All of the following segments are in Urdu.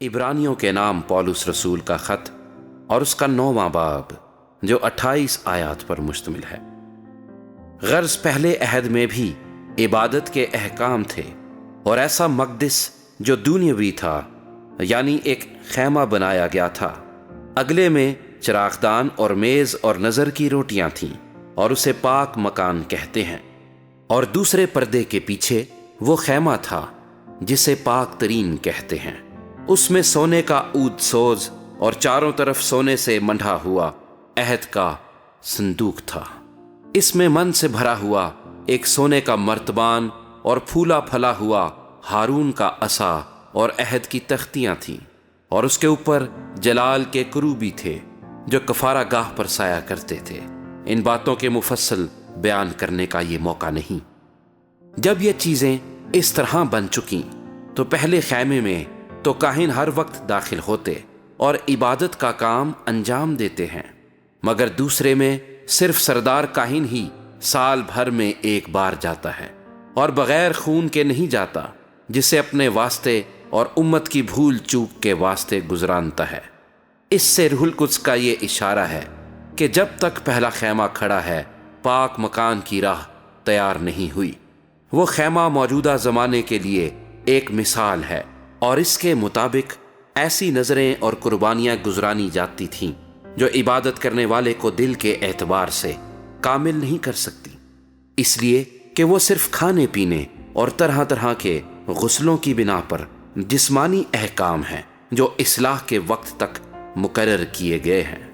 عبرانیوں کے نام پولس رسول کا خط اور اس کا 9واں باب جو 28 آیات پر مشتمل ہے۔ غرض پہلے عہد میں بھی عبادت کے احکام تھے اور ایسا مقدس جو دنیاوی تھا، یعنی ایک خیمہ بنایا گیا تھا۔ اگلے میں چراغدان اور میز اور نظر کی روٹیاں تھیں اور اسے پاک مکان کہتے ہیں، اور دوسرے پردے کے پیچھے وہ خیمہ تھا جسے پاک ترین کہتے ہیں۔ اس میں سونے کا عود سوز اور چاروں طرف سونے سے منڈھا ہوا عہد کا صندوق تھا۔ اس میں من سے بھرا ہوا ایک سونے کا مرتبان اور پھولا پھلا ہوا ہارون کا عصا اور عہد کی تختیاں تھیں، اور اس کے اوپر جلال کے کروبی تھے جو کفارہ گاہ پر سایہ کرتے تھے۔ ان باتوں کے مفصل بیان کرنے کا یہ موقع نہیں۔ جب یہ چیزیں اس طرح بن چکیں تو پہلے خیمے میں تو کاہن ہر وقت داخل ہوتے اور عبادت کا کام انجام دیتے ہیں، مگر دوسرے میں صرف سردار کاہن ہی سال بھر میں ایک بار جاتا ہے، اور بغیر خون کے نہیں جاتا، جسے اپنے واسطے اور امت کی بھول چوک کے واسطے گزرانتا ہے۔ اس سے روح القدس کا یہ اشارہ ہے کہ جب تک پہلا خیمہ کھڑا ہے، پاک مکان کی راہ تیار نہیں ہوئی۔ وہ خیمہ موجودہ زمانے کے لیے ایک مثال ہے، اور اس کے مطابق ایسی نظریں اور قربانیاں گزرانی جاتی تھیں جو عبادت کرنے والے کو دل کے اعتبار سے کامل نہیں کر سکتی، اس لیے کہ وہ صرف کھانے پینے اور طرح طرح کے غسلوں کی بنا پر جسمانی احکام ہیں جو اصلاح کے وقت تک مقرر کیے گئے ہیں۔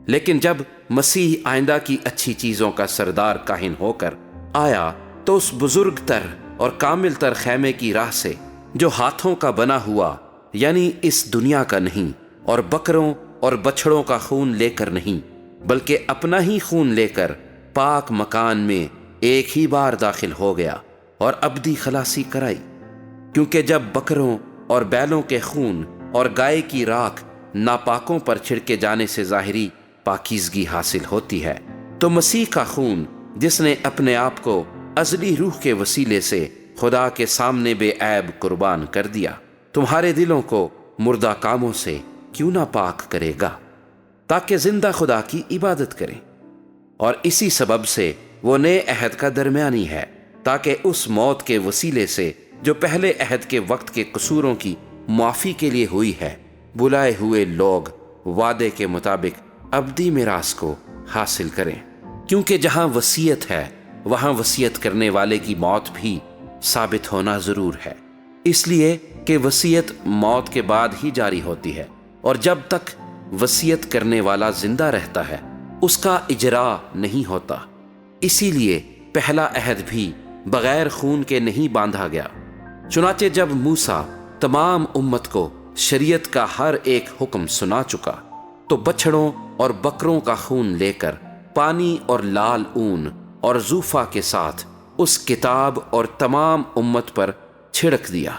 لیکن جب مسیح آئندہ کی اچھی چیزوں کا سردار کاہن ہو کر آیا تو اس بزرگ تر اور کامل تر خیمے کی راہ سے، جو ہاتھوں کا بنا ہوا یعنی اس دنیا کا نہیں، اور بکروں اور بچھڑوں کا خون لے کر نہیں، بلکہ اپنا ہی خون لے کر پاک مکان میں ایک ہی بار داخل ہو گیا اور ابدی خلاصی کرائی۔ کیونکہ جب بکروں اور بیلوں کے خون اور گائے کی راکھ ناپاکوں پر چھڑکے جانے سے ظاہری پاکیزگی حاصل ہوتی ہے، تو مسیح کا خون جس نے اپنے آپ کو ازلی روح کے وسیلے سے خدا کے سامنے بے عیب قربان کر دیا، تمہارے دلوں کو مردہ کاموں سے کیوں نہ پاک کرے گا، تاکہ زندہ خدا کی عبادت کریں۔ اور اسی سبب سے وہ نئے عہد کا درمیانی ہے، تاکہ اس موت کے وسیلے سے جو پہلے عہد کے وقت کے قصوروں کی معافی کے لیے ہوئی ہے، بلائے ہوئے لوگ وعدے کے مطابق ابدی میراث کو حاصل کریں۔ کیونکہ جہاں وصیت ہے وہاں وصیت کرنے والے کی موت بھی ثابت ہونا ضرور ہے، اس لیے کہ وصیت موت کے بعد ہی جاری ہوتی ہے، اور جب تک وصیت کرنے والا زندہ رہتا ہے اس کا اجرا نہیں ہوتا۔ اسی لیے پہلا عہد بھی بغیر خون کے نہیں باندھا گیا۔ چنانچہ جب موسیٰ تمام امت کو شریعت کا ہر ایک حکم سنا چکا تو بچھڑوں اور بکروں کا خون لے کر پانی اور لال اون اور زوفا کے ساتھ اس کتاب اور تمام امت پر چھڑک دیا،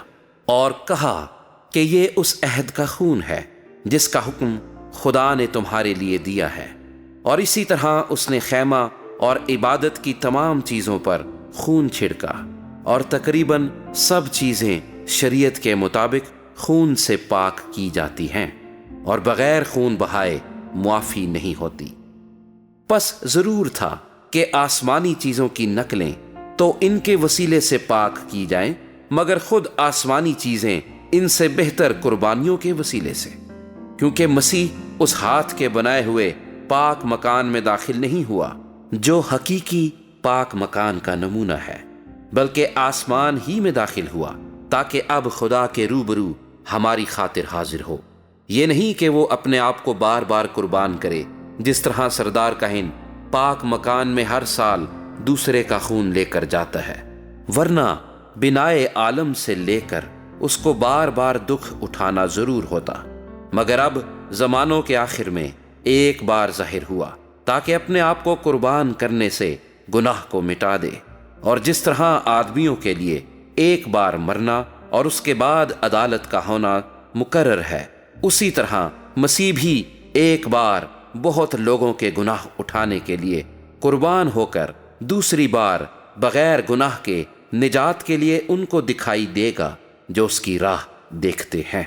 اور کہا کہ یہ اس عہد کا خون ہے جس کا حکم خدا نے تمہارے لیے دیا ہے۔ اور اسی طرح اس نے خیمہ اور عبادت کی تمام چیزوں پر خون چھڑکا، اور تقریباً سب چیزیں شریعت کے مطابق خون سے پاک کی جاتی ہیں، اور بغیر خون بہائے معافی نہیں ہوتی۔ پس ضرور تھا کہ آسمانی چیزوں کی نقلیں تو ان کے وسیلے سے پاک کی جائیں، مگر خود آسمانی چیزیں ان سے بہتر قربانیوں کے وسیلے سے، کیونکہ مسیح اس ہاتھ کے بنائے ہوئے پاک مکان میں داخل نہیں ہوا جو حقیقی پاک مکان کا نمونہ ہے، بلکہ آسمان ہی میں داخل ہوا تاکہ اب خدا کے روبرو ہماری خاطر حاضر ہو۔ یہ نہیں کہ وہ اپنے آپ کو بار بار قربان کرے، جس طرح سردار کاہن پاک مکان میں ہر سال دوسرے کا خون لے کر جاتا ہے، ورنہ بنائے عالم سے لے کر اس کو بار بار دکھ اٹھانا ضرور ہوتا، مگر اب زمانوں کے آخر میں ایک بار ظاہر ہوا تاکہ اپنے آپ کو قربان کرنے سے گناہ کو مٹا دے۔ اور جس طرح آدمیوں کے لیے ایک بار مرنا اور اس کے بعد عدالت کا ہونا مقرر ہے، اسی طرح مسیح بھی ایک بار بہت لوگوں کے گناہ اٹھانے کے لیے قربان ہو کر دوسری بار بغیر گناہ کے نجات کے لیے ان کو دکھائی دے گا جو اس کی راہ دیکھتے ہیں۔